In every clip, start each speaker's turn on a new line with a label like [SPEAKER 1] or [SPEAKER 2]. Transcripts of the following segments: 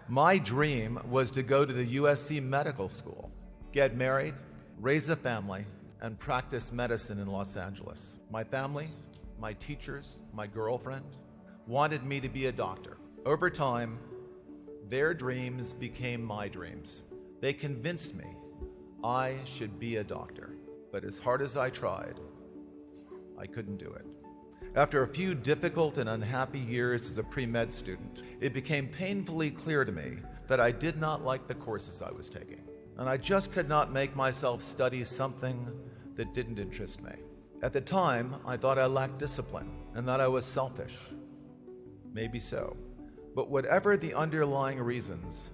[SPEAKER 1] My dream was to go to the USC medical school, get married, raise a family, and practice medicine in Los Angeles. My family, my teachers, my girlfriend wanted me to be a doctor. Over time, their dreams became my dreams. They convinced me I should be a doctor, but as hard as I tried, I couldn't do it. After a few difficult and unhappy years as a pre-med student, it became painfully clear to me that I did not like the courses I was taking, and I just could not make myself study something that didn't interest me. At the time, I thought I lacked discipline and that I was selfish. Maybe so. But whatever the underlying reasons,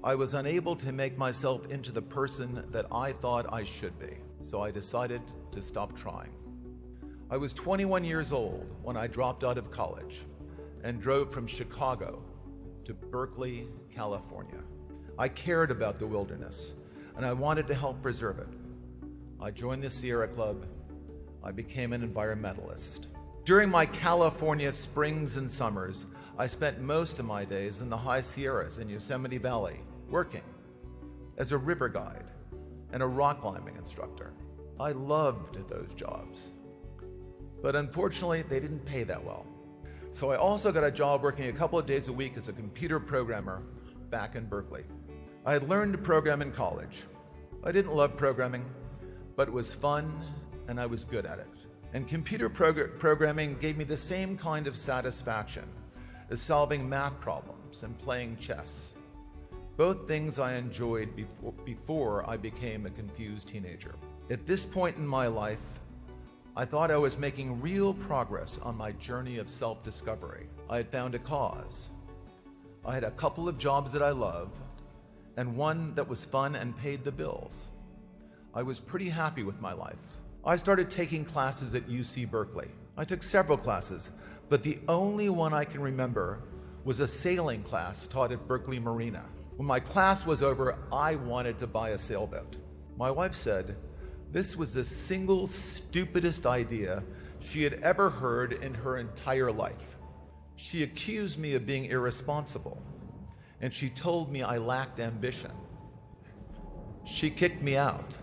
[SPEAKER 1] I was unable to make myself into the person that I thought I should be. So I decided to stop trying. I was 21 years old when I dropped out of college and drove from Chicago to Berkeley, California. I cared about the wilderness and I wanted to help preserve it. I joined the Sierra Club. I became an environmentalist. During my California springs and summers, I spent most of my days in the high Sierras in Yosemite Valley, working as a river guide and a rock climbing instructor. I loved those jobs, but unfortunately, they didn't pay that well. So I also got a job working a couple of days a week as a computer programmer back in Berkeley. I had learned to program in college. I didn't love programming, but it was fun and I was good at it. And computer programming gave me the same kind of satisfaction as solving math problems and playing chess. Both things I enjoyed before I became a confused teenager. At this point in my life, I thought I was making real progress on my journey of self-discovery. I had found a cause. I had a couple of jobs that I loved, and one that was fun and paid the bills. I was pretty happy with my life. I started taking classes at UC Berkeley. I took several classes, but the only one I can remember was a sailing class taught at Berkeley Marina. When my class was over, I wanted to buy a sailboat. My wife said this was the single stupidest idea she had ever heard in her entire life. She accused me of being irresponsible, and she told me I lacked ambition. She kicked me out,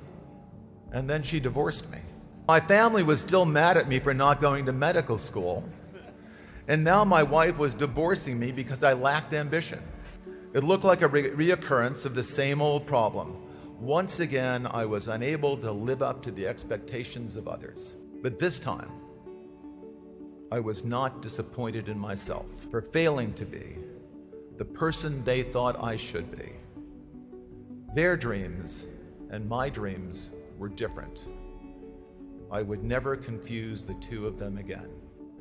[SPEAKER 1] and then she divorced me. My family was still mad at me for not going to medical school, and now my wife was divorcing me because I lacked ambition. It looked like a reoccurrence of the same old problem. Once again, I was unable to live up to the expectations of others. But this time, I was not disappointed in myself for failing to be the person they thought I should be. Their dreams and my dreams were different. I would never confuse the two of them again.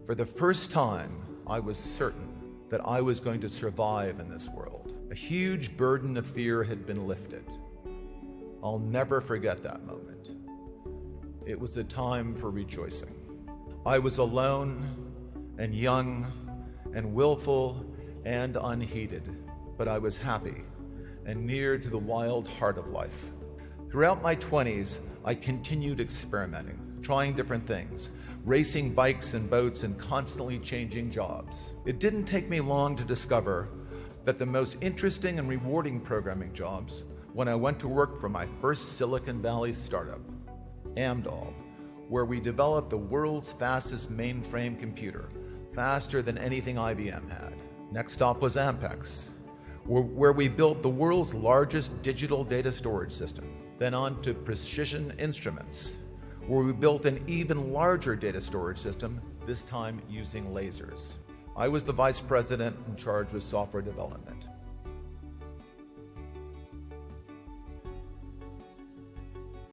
[SPEAKER 1] For the first time, I was certain that I was going to survive in this world. A huge burden of fear had been lifted. I'll never forget that moment. It was a time for rejoicing. I was alone and young and willful and unheeded, but I was happy and near to the wild heart of life. Throughout my 20s, I continued experimenting, trying different things, racing bikes and boats and constantly changing jobs. It didn't take me long to discover that the most interesting and rewarding programming jobs when I went to work for my first Silicon Valley startup, Amdahl, where we developed the world's fastest mainframe computer, faster than anything IBM had. Next stop was Ampex, where we built the world's largest digital data storage system. Then on to Precision Instruments, where we built an even larger data storage system, this time using lasers. I was the vice president in charge of software development.